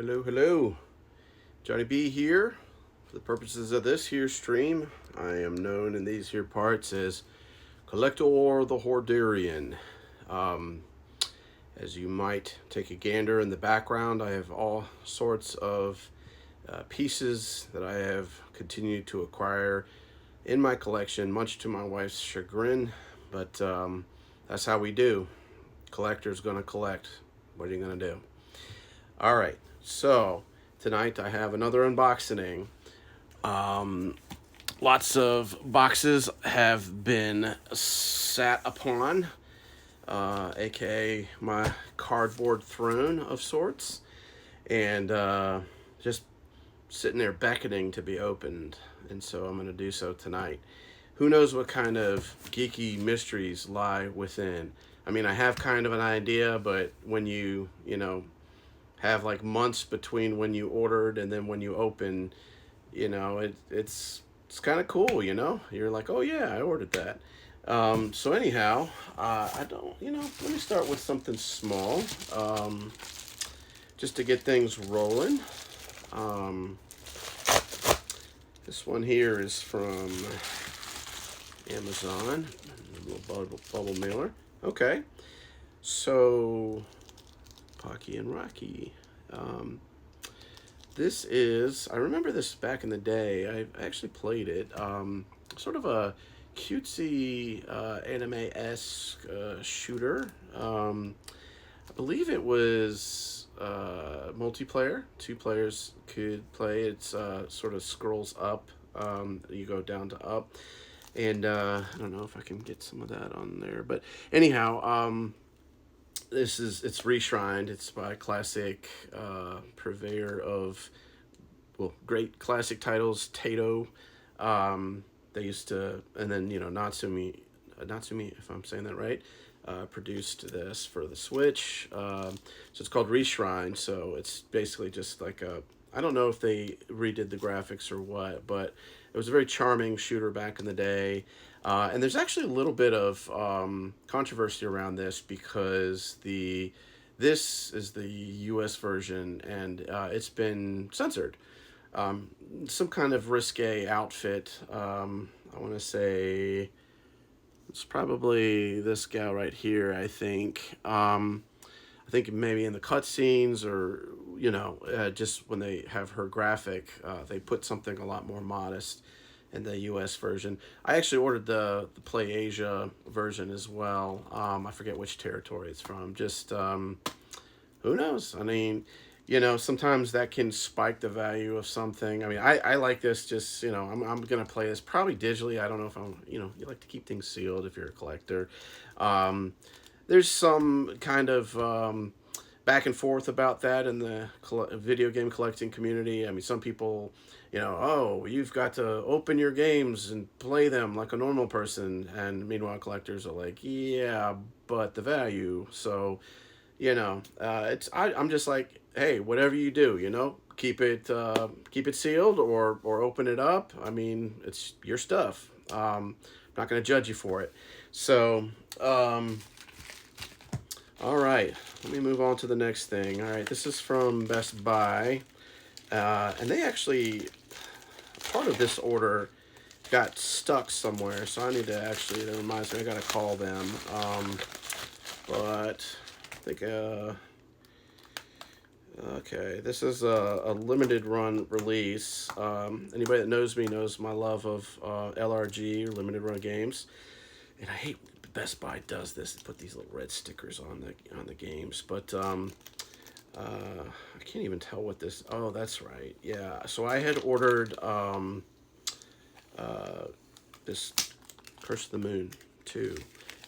Hello, hello. Johnny B here. For the purposes of this here stream, I am known in these here parts as Kollector the Hordarian. Um, as you might take a gander in the background, I have all sorts of pieces that I have continued to acquire in my collection, much to my wife's chagrin. But that's how we do. Collector's gonna collect. What are you gonna do? All right, so tonight I have another unboxing. Um, Lots of boxes have been sat upon, aka my cardboard throne of sorts, and just sitting there beckoning to be opened. And so I'm going to do so tonight. Who knows what kind of geeky mysteries lie within? I mean, I have kind of an idea, but when you have like months between when you ordered and then when you open, it's kind of cool. You're like, oh yeah, I ordered that. So anyhow, I don't, let me start with something small, just to get things rolling. Um, this one here is from Amazon, a little bubble mailer. Okay, so Pocky and Rocky. This is, I remember this back in the day. I actually played it. Sort of a cutesy anime-esque shooter. I believe it was multiplayer. Two players could play. It's sort of scrolls up. You go down to up. And I don't know if I can get some of that on there. But anyhow, it's reshrined. It's by classic purveyor of great classic titles, Tato. They used to, and then Natsumi, if I'm saying that right, produced this for the Switch. So it's called Reshrine. So it's basically just like I don't know if they redid the graphics or what, but it was a very charming shooter back in the day. And there's actually a little bit of controversy around this because this is the U.S. version, and it's been censored. Some kind of risque outfit. I want to say it's probably this gal right here. I think maybe in the cutscenes or just when they have her graphic, they put something a lot more modest in the U.S. version. I actually ordered the Play Asia version as well. I forget which territory it's from. Just who knows? I mean, sometimes that can spike the value of something. I mean, I like this. Just I'm gonna play this probably digitally. I don't know if you like to keep things sealed if you're a collector. There's some kind of back and forth about that in the video game collecting community. I mean, some people, oh, you've got to open your games and play them like a normal person, and meanwhile, collectors are like, yeah, but the value. So, I'm just like, hey, whatever you do, keep it sealed or open it up. I mean, it's your stuff. I'm not gonna judge you for it. So, all right, let me move on to the next thing. All right, this is from Best Buy, and they actually, part of this order got stuck somewhere, so I need to actually, that reminds me, I gotta call them. But I think, okay, this is a limited run release. Anybody that knows me knows my love of LRG, limited run games, and I hate Best Buy does this. They put these little red stickers on the games, but I can't even tell what this. Oh, that's right. Yeah. So I had ordered this Curse of the Moon 2,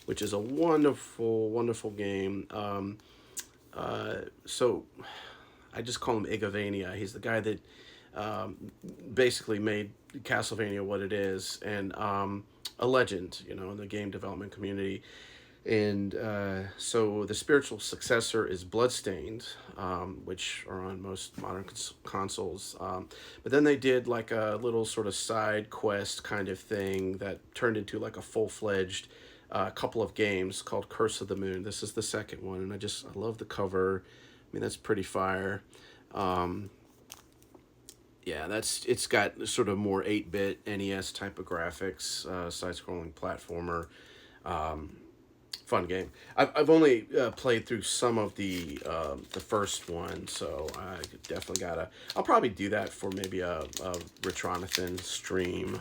which is a wonderful, wonderful game. So I just call him Igavania. He's the guy that basically made Castlevania what it is, and a legend, in the game development community. And so the spiritual successor is Bloodstained, which are on most modern consoles. But then they did like a little sort of side quest kind of thing that turned into like a full-fledged couple of games called Curse of the Moon. This is the second one, and I love the cover. I mean, that's pretty fire. Yeah, it's got sort of more 8-bit NES type of graphics, side-scrolling platformer. Um, Fun game. I've only played through some of the first one, so I definitely gotta. I'll probably do that for maybe a Retronathan stream,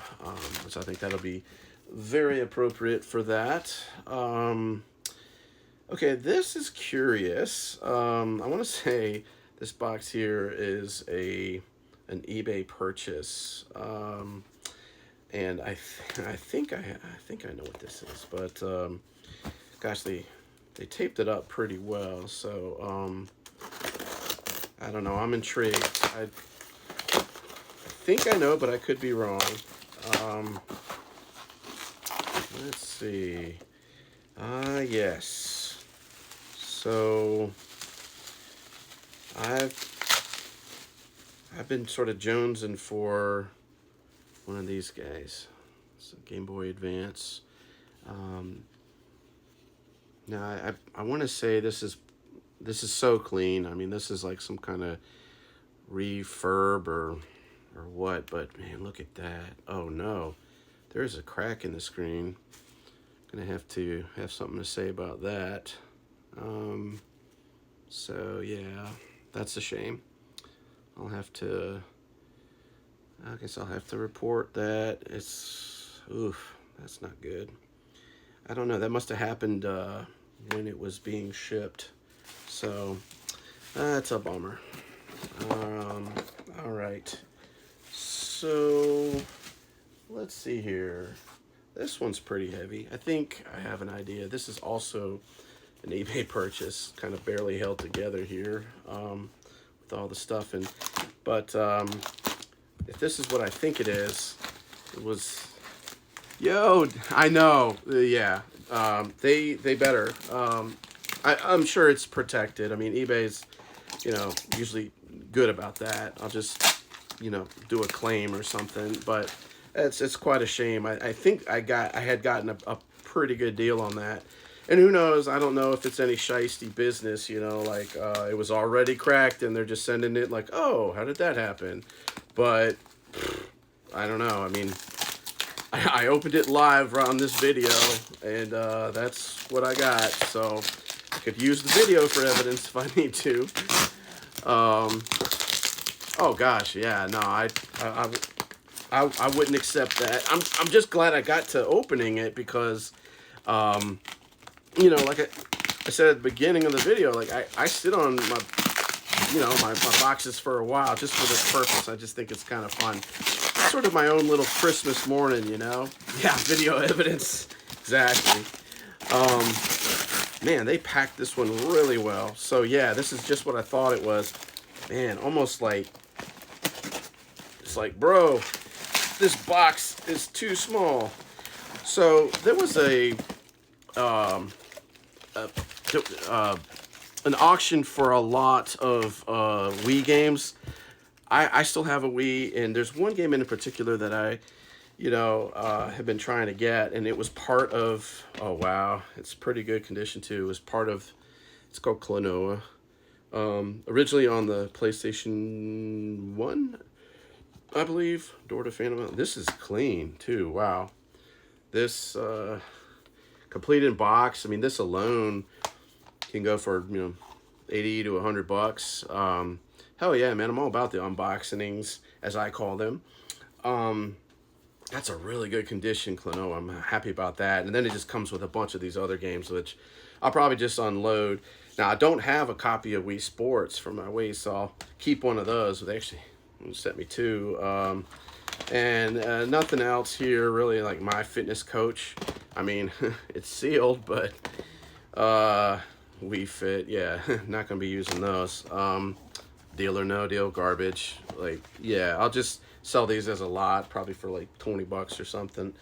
which I think that'll be very appropriate for that. Okay, this is curious. I want to say this box here is an eBay purchase. And I think I know what this is, but gosh, they taped it up pretty well. So I don't know. I'm intrigued. I think I know, but I could be wrong. Um, let's see. Yes. So I've been sort of jonesing for one of these guys. It's a Game Boy Advance. Now I want to say this is so clean. I mean, this is like some kind of refurb or what, but man, look at that. Oh no. There's a crack in the screen. Gonna have to have something to say about that. So yeah, that's a shame. I guess I'll have to report that. Oof, that's not good. I don't know, that must have happened when it was being shipped. So, that's a bummer. All right. So, let's see here. This one's pretty heavy. I think I have an idea. This is also an eBay purchase, kind of barely held together here with all the stuff. But if this is what I think it is, it was... Yo, I know. Yeah, they better. I'm sure it's protected. I mean, eBay's, usually good about that. I'll just, do a claim or something. But it's quite a shame. I think I had gotten a pretty good deal on that. And who knows? I don't know if it's any shiesty business. Like it was already cracked and they're just sending it. Like, oh, how did that happen? But I don't know. I mean, I opened it live on this video, and that's what I got. So I could use the video for evidence if I need to. Oh gosh, yeah, no, I wouldn't accept that. I'm just glad I got to opening it because, like I said at the beginning of the video, like I sit on my boxes for a while just for this purpose. I just think it's kind of fun. Sort of my own little Christmas morning, Yeah, video evidence. Exactly. Man, they packed this one really well. So yeah, this is just what I thought it was. Man, almost like, it's like, bro, this box is too small. So there was an auction for a lot of Wii games. I still have a Wii, and there's one game in particular that I, have been trying to get, and it was part of, oh wow, it's pretty good condition too. It was part of, it's called Klonoa. Originally on the PlayStation 1, I believe, Door to Phantom. This is clean too, wow. This, complete in box, I mean, this alone can go for, $80 to $100. Hell yeah, man, I'm all about the unboxings, as I call them. That's a really good condition, Klonoa. I'm happy about that. And then it just comes with a bunch of these other games, which I'll probably just unload. Now, I don't have a copy of Wii Sports for my Wii, so I'll keep one of those. They actually sent me two. And nothing else here, really, like My Fitness Coach. I mean, it's sealed, but Wii Fit, yeah, not going to be using those. Deal or no deal, garbage. Like, yeah, I'll just sell these as a lot, probably for like $20 or something.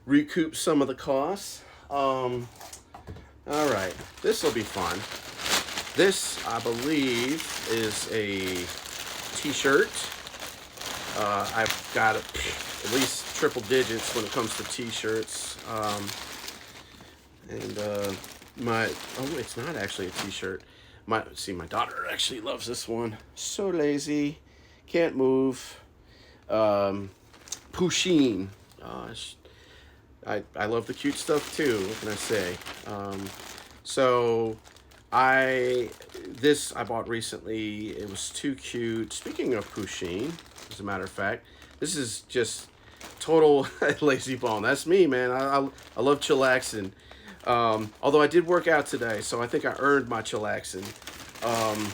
Recoup some of the costs. All right, this will be fun. This, I believe, is a t-shirt. I've got at least triple digits when it comes to t-shirts. It's not actually a t-shirt. My daughter actually loves this one. So lazy, can't move. Um, Pusheen. Uh, I love the cute stuff too. What can I say? Um, so I this I bought recently. It was too cute. Speaking of Pusheen, as a matter of fact, this is just total lazy bone. That's me, man. I love chillaxing. Although I did work out today, so I think I earned my chillaxing. Um,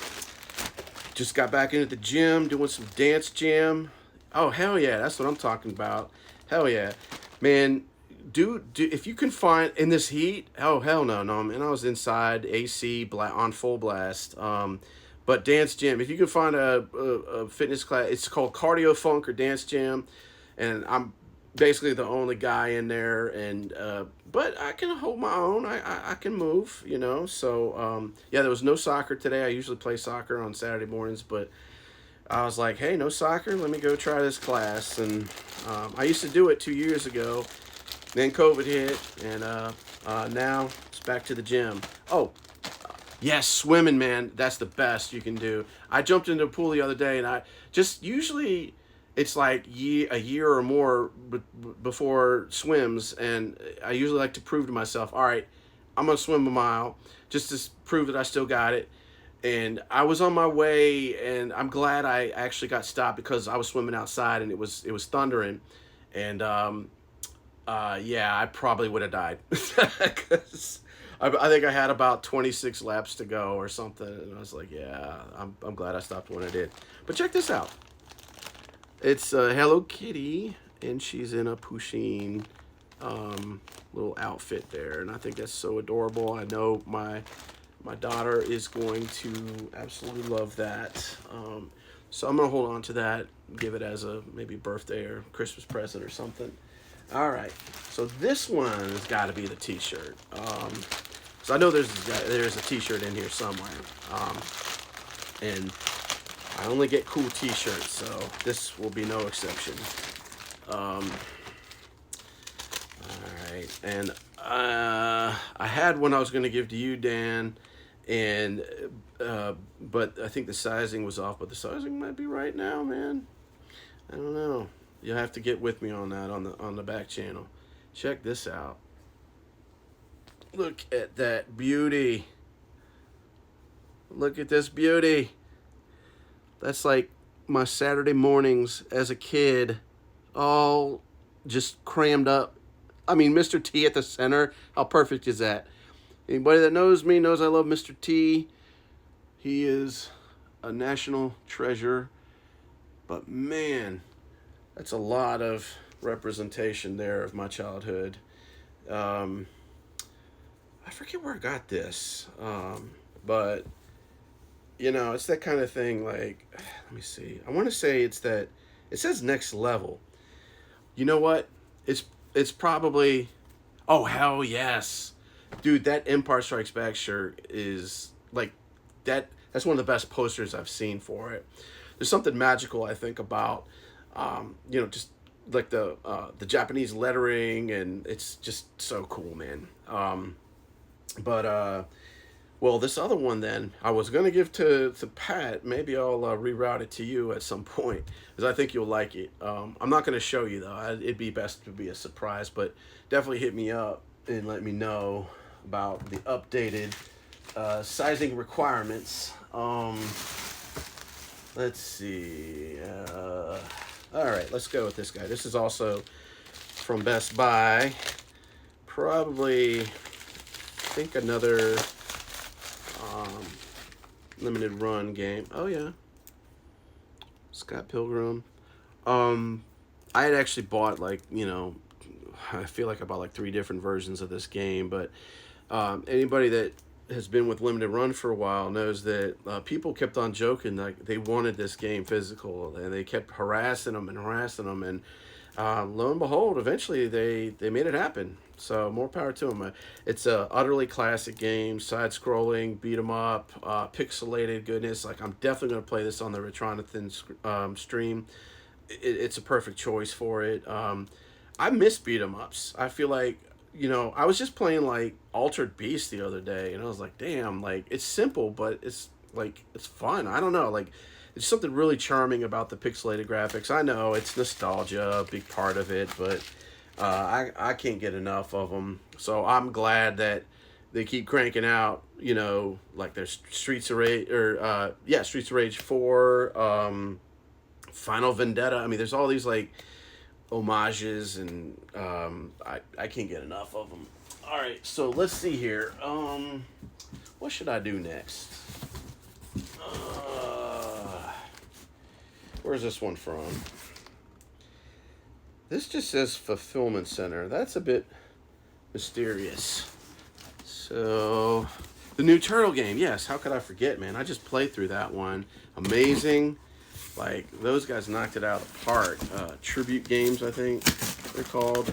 just got back into the gym, doing some dance jam. Oh hell yeah, that's what I'm talking about. Hell yeah, man. Do if you can find in this heat. Oh hell no, no man. I was inside AC on full blast. But dance jam. If you can find a fitness class, it's called Cardio Funk or Dance Jam, and I'm basically the only guy in there. And but I can hold my own. I can move. You know. So yeah, there was no soccer today. I usually play soccer on Saturday mornings, but I was like, hey, no soccer. Let me go try this class. And I used to do it 2 years ago. Then COVID hit, and now it's back to the gym. Oh, yes, swimming, man. That's the best you can do. I jumped into a pool the other day, and I just usually it's like a year or more before swims, and I usually like to prove to myself, all right, I'm gonna swim a mile just to prove that I still got it. And I was on my way, and I'm glad I actually got stopped because I was swimming outside, and it was thundering, and yeah, I probably would have died because I think I had about 26 laps to go or something, and I was like, yeah, I'm glad I stopped when I did. But check this out. It's Hello Kitty, and she's in a Pusheen little outfit there, and I think that's so adorable. I know my daughter is going to absolutely love that. So I'm gonna hold on to that, give it as a maybe birthday or Christmas present or something. All right, so this one has got to be the T-shirt. So I know there's a T-shirt in here somewhere, and I only get cool T-shirts, so this will be no exception. All right, and I had one I was going to give to you, Dan, and but I think the sizing was off. But the sizing might be right now, man. I don't know. You'll have to get with me on that on the back channel. Check this out. Look at that beauty. Look at this beauty. That's like my Saturday mornings as a kid, all just crammed up. I mean, Mr. T at the center. How perfect is that? Anybody that knows me knows I love Mr. T. He is a national treasure. But man, that's a lot of representation there of my childhood. I forget where I got this, but you know, it's that kind of thing. Like, let me see. I want to say it's that. It says next level. You know what? It's probably. Oh hell yes, dude! That Empire Strikes Back shirt is like that. That's one of the best posters I've seen for it. There's something magical I think about you know, just like the Japanese lettering, and it's just so cool, man. But well, this other one then I was gonna give to Pat. Maybe I'll reroute it to you at some point because I think you'll like it. I'm not gonna show you though. It'd be best to be a surprise, but definitely hit me up and let me know about the updated sizing requirements. Let's see. All right, let's go with this guy. This is also from Best Buy. Probably, I think another limited run game. Oh yeah, Scott Pilgrim. I had actually bought like, you know, I feel like I bought like 3 different versions of this game, but anybody that has been with limited run for a while knows that people kept on joking like they wanted this game physical, and they kept harassing them, and lo and behold, eventually they made it happen. So more power to them. It's a utterly classic game, side scrolling, beat 'em up, pixelated goodness. Like, I'm definitely going to play this on the Retronathan stream. It's a perfect choice for it. I miss beat 'em ups. I feel like I was just playing like Altered Beast the other day, and I was like, damn, like it's simple, but it's like it's fun. I don't know, like there's something really charming about the pixelated graphics. I know it's nostalgia, a big part of it, but I can't get enough of them. So I'm glad that they keep cranking out. Like there's Streets of Rage or Streets of Rage 4, Final Vendetta. I mean, there's all these like homages, and I can't get enough of them. All right, so let's see here. What should I do next? Where's this one from? This just says Fulfillment Center. That's a bit mysterious. So, the new Turtle game. Yes, how could I forget, man? I just played through that one. Amazing. Like, those guys knocked it out of the park. Tribute games, I think they're called.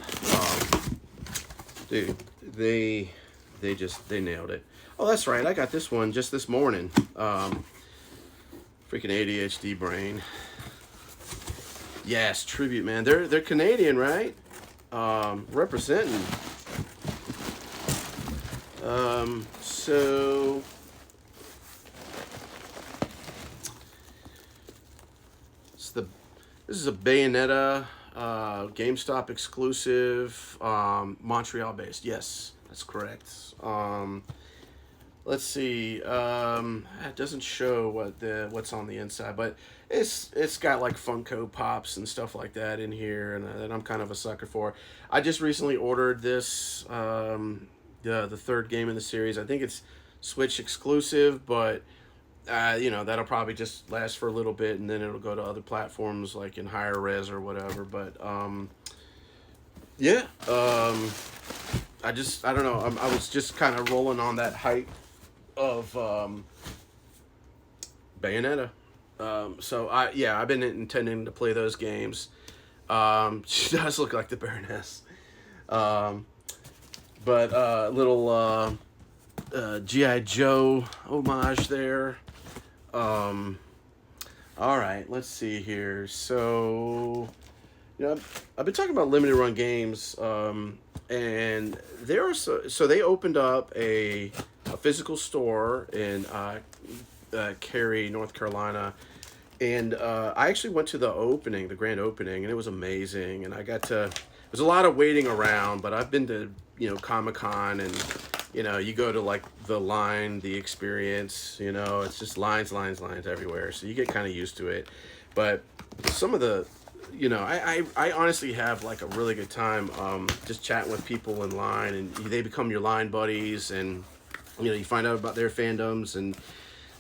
Dude, they nailed it. Oh, that's right. I got this one just this morning. Freaking ADHD brain. Yes, Tribute, man. They're Canadian, right? Representing. So this is a Bayonetta GameStop exclusive, Montreal based. Yes, that's correct. Let's see. It doesn't show what's on the inside, but it's got like Funko Pops and stuff like that in here, and that I'm kind of a sucker for. I just recently ordered this, the third game in the series. I think it's Switch exclusive, but that'll probably just last for a little bit, and then it'll go to other platforms like in higher res or whatever. But yeah, I don't know. I was just kind of rolling on that hype of Bayonetta. So I've been intending to play those games. She does look like the Baroness. But little G.I. Joe homage there. All right, let's see here. So, I've been talking about limited run games, and they opened up a physical store in Cary, North Carolina, and I actually went to the grand opening, and it was amazing. And there's a lot of waiting around, but I've been to Comic-Con, and you go to like the experience, it's just lines everywhere. So you get kind of used to it. But some of the, I honestly have like a really good time just chatting with people in line, and they become your line buddies, and you find out about their fandoms, and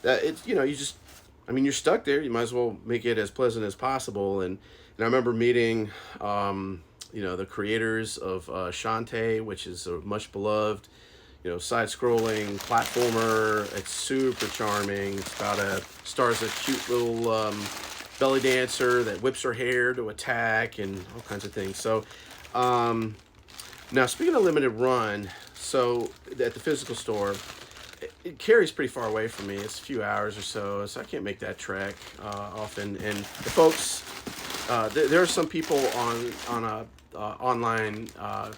that it's, you're stuck there. You might as well make it as pleasant as possible. And I remember meeting, the creators of Shantae, which is a much beloved, side-scrolling platformer. It's super charming. It's stars a cute little belly dancer that whips her hair to attack and all kinds of things. So, now speaking of limited run, so at the physical store, it carries pretty far away from me. It's a few hours or so I can't make that trek often. And the folks, there are some people on a online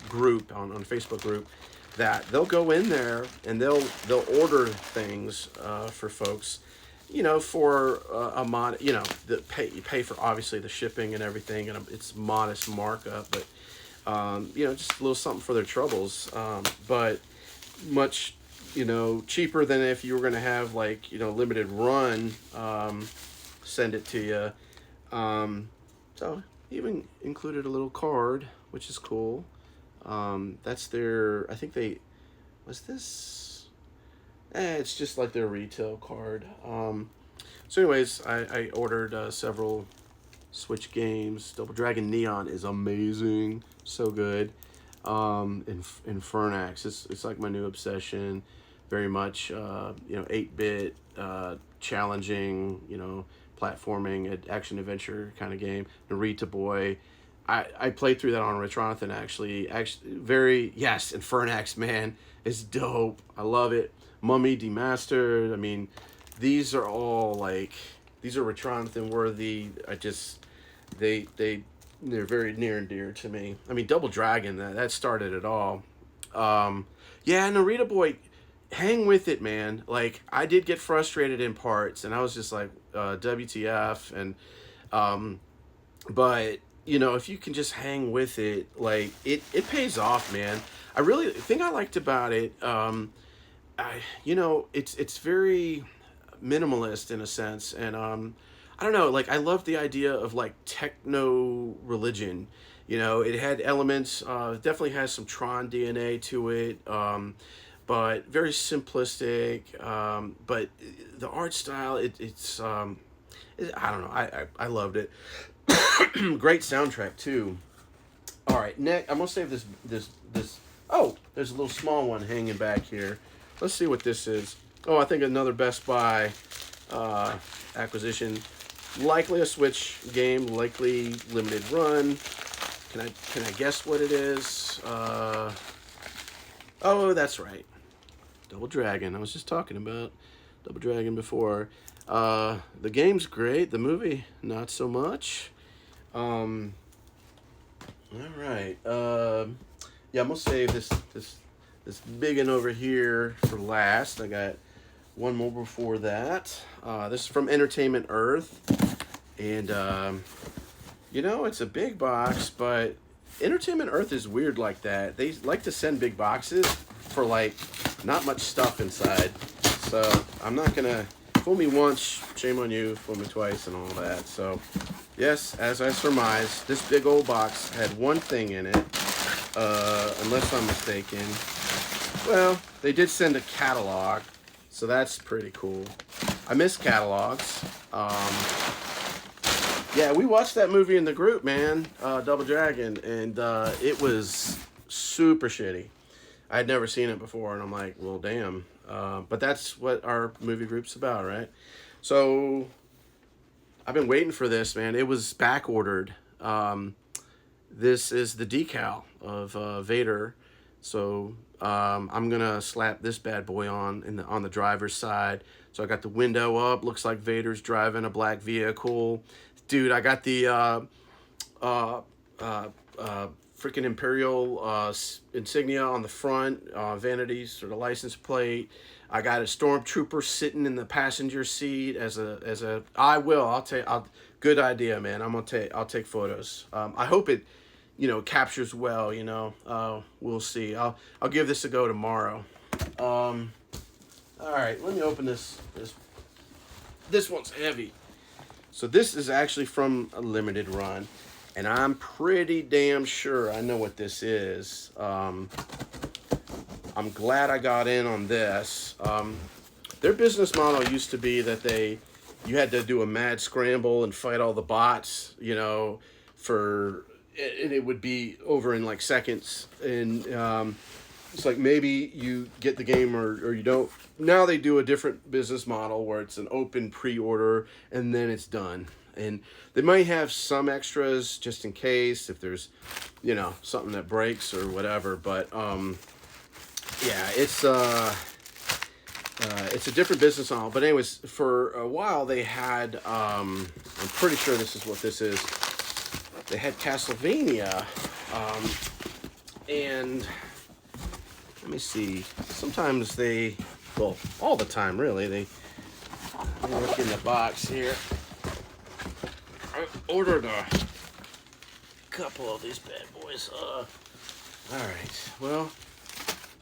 group, on a Facebook group, that they'll go in there and they'll order things for folks, for a mod, you pay for obviously the shipping and everything, and it's modest markup, but just a little something for their troubles, but much cheaper than if you were going to have like limited run send it to you. So even included a little card, which is cool. That's their, I think it's just like their retail card. So anyways, I ordered several Switch games. Double Dragon Neon is amazing. So good. Infernax, it's like my new obsession. Very much, 8-bit, challenging, platforming, action adventure kind of game. Narita Boy. I played through that on Retronathan actually Infernax, man, is dope. I love it. Mummy Demastered. I mean, these are all these are Retronathan worthy. They're very near and dear to me. I mean, Double Dragon, that started it all. Yeah, Narita Boy, hang with it, man. Like, I did get frustrated in parts, and I was just like, WTF, and um, but you know, if you can just hang with it, like it pays off, man. I really the thing I liked about it, you know, it's very minimalist in a sense, and I don't know, like I love the idea of like techno religion. You know, it had elements, definitely has some Tron DNA to it, but very simplistic. But the art style, I don't know, I loved it. Great soundtrack too. All right, next I'm gonna save this. Oh, there's a little small one hanging back here. Let's see what this is. Oh, I think another Best Buy uh, acquisition. Likely a Switch game, likely limited run. Can I guess what it is? Oh, that's right. Double Dragon. I was just talking about Double Dragon before. The game's great. The movie, not so much. Um, all right. Yeah, I'm gonna save this big one over here for last. I got one more before that. This is from Entertainment Earth, and you know, it's a big box, but Entertainment Earth is weird like that. They like to send big boxes for like not much stuff inside. So I'm not gonna fool me once, shame on you, fool me twice, and all that. So yes, as I surmised, this big old box had one thing in it, unless I'm mistaken. Well, they did send a catalog, so that's pretty cool. I miss catalogs. Yeah, we watched that movie in the group, man, Double Dragon, and it was super shitty. I'd never seen it before, and I'm like, well, damn. But that's what our movie group's about, right? So I've been waiting for this, man. It was back ordered. This is the decal of Vader. So I'm gonna slap this bad boy on the driver's side. So I got the window up. Looks like Vader's driving a black vehicle. Dude, I got the freaking Imperial insignia on the front, vanities or the license plate. I got a stormtrooper sitting in the passenger seat good idea, man. I'll take photos. I hope it, you know, captures well, you know. We'll see. I'll give this a go tomorrow. All right, let me open this. This one's heavy. So this is actually from a limited run, and I'm pretty damn sure I know what this is. I'm glad I got in on this. Their business model used to be that you had to do a mad scramble and fight all the bots, you know, and it would be over in like seconds. And it's like maybe you get the game or you don't. Now they do a different business model where it's an open pre-order and then it's done. And they might have some extras just in case if there's, you know, something that breaks or whatever. But yeah, it's a different business model. But anyways, for a while they had, I'm pretty sure this is what this is. They had Castlevania, and let me see. Sometimes all the time really, they look in the box here. I ordered a couple of these bad boys. All right. Well,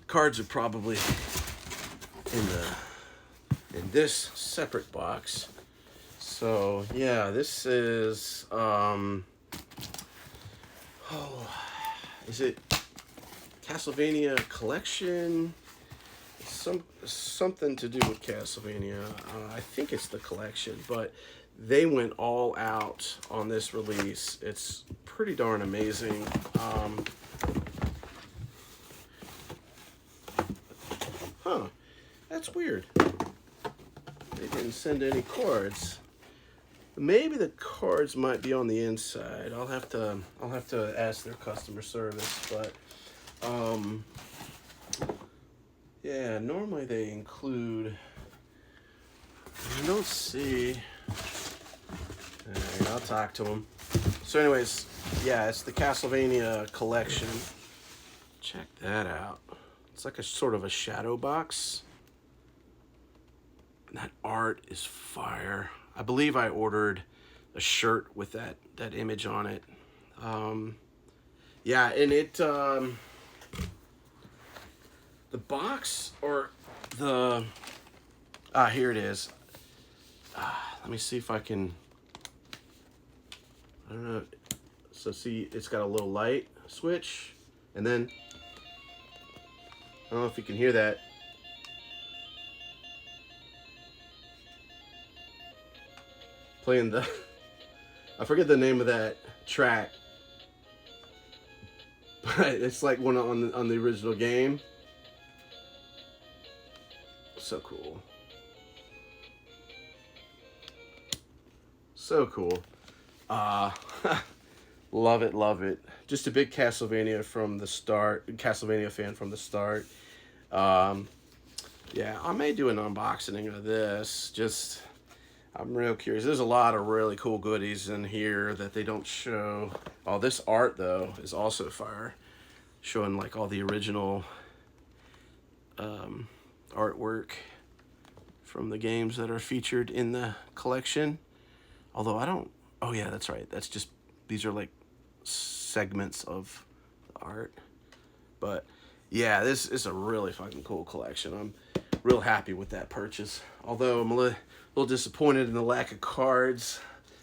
cards are probably in this separate box. So yeah, this is is it Castlevania Collection? Something to do with Castlevania. I think it's the collection, but they went all out on this release. It's pretty darn amazing. That's weird. They didn't send any cards. Maybe the cards might be on the inside. I'll have to ask their customer service, but yeah, normally they include. I don't see. All right, I'll talk to them. So, anyways, yeah, it's the Castlevania collection. Check that out. It's like a sort of a shadow box. And that art is fire. I believe I ordered a shirt with that image on it. Yeah, and the box or the here it is. Let me see if I can. I don't know. So see, it's got a little light switch, and then I don't know if you can hear that. Playing the, I forget the name of that track, but it's like one on the original game. So cool. So cool. Uh, love it, love it. Just a big Castlevania from the start. Castlevania fan from the start. Um, yeah, I may do an unboxing of this. Just, I'm real curious. There's a lot of really cool goodies in here that they don't show. Oh, this art though is also fire, showing like all the original artwork from the games that are featured in the collection. Although I don't. Oh yeah, that's right. That's just, these are like segments of the art. But yeah, this is a really fucking cool collection. I'm real happy with that purchase. Although I'm a little disappointed in the lack of cards,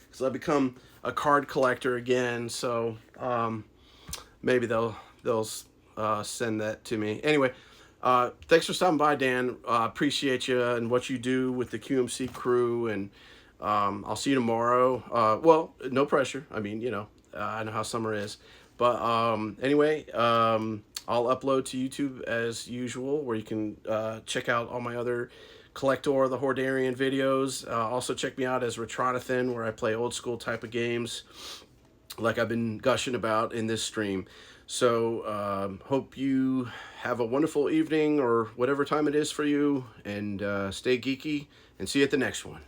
because I've become a card collector again. So maybe they'll send that to me. Anyway, thanks for stopping by, Dan. Appreciate you and what you do with the QMC crew, and I'll see you tomorrow. Well, no pressure. I mean, you know, I know how summer is. But anyway, I'll upload to YouTube as usual, where you can check out all my other Kollector, the Hordarian videos. Also check me out as Retronathan, where I play old school type of games like I've been gushing about in this stream. So hope you have a wonderful evening or whatever time it is for you, and stay geeky, and see you at the next one.